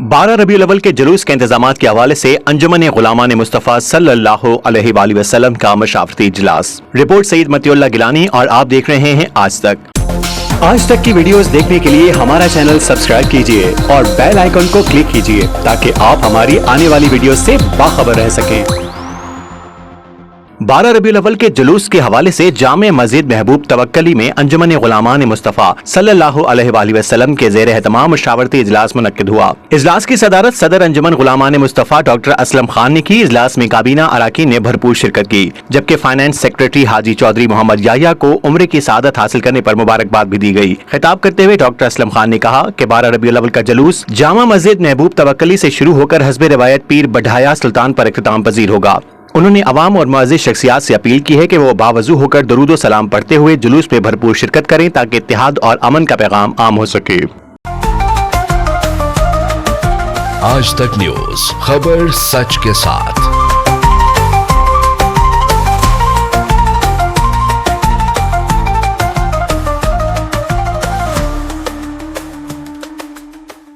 12 रबीउल अव्वल के जुलूस के इंतजामात के हवाले से अंजुमन गुलामान मुस्तफ़ा सल्लल्लाहु अलैहि वसल्लम का मशावरती इजलास। रिपोर्ट सईद मतिउल्लाह गिलानी और आप देख रहे हैं आज तक की वीडियोस देखने के लिए हमारा चैनल सब्सक्राइब कीजिए और बेल आइकन को क्लिक कीजिए ताकि आप हमारी आने वाली वीडियो से बाखबर रह सकें। 12 रबीउल अव्वल के जुलूस के हवाले से जामे मस्जिद महबूब तवक्कली में अंजुमन गुलामान मुस्तफ़ा सल्लल्लाहु अलैहि वसल्लम के ज़ेर एहतमाम मशावरती इजलास मुनक्किद हुआ। इजलास की सदारत सदर अंजुमन गुलामान मुस्तफ़ा डॉक्टर असलम खान ने की। इजलास में काबीना अराकीन ने भरपूर शिरकत की, जबकि फाइनेंस सेक्रेटरी हाजी चौधरी मोहम्मद याह्या को उम्र की सआदत हासिल करने पर मुबारकबाद भी दी गई। खिताब करते हुए डॉक्टर असलम खान ने कहा कि 12 रबीउल अव्वल का जुलूस जामा मस्जिद महबूब तवक्कली से शुरू होकर हस्बे रिवायत पीर बढ़ाया सुल्तान पर इख्तिताम पजीर होगा। उन्होंने अवाम और मुअज़्ज़िज़ शख्सियात से अपील की है कि वो बावजू होकर दरूद व सलाम पढ़ते हुए जुलूस में भरपूर शिरकत करें ताकि इत्तेहाद और अमन का पैगाम आम हो सके। आज तक न्यूज़, खबर सच के साथ।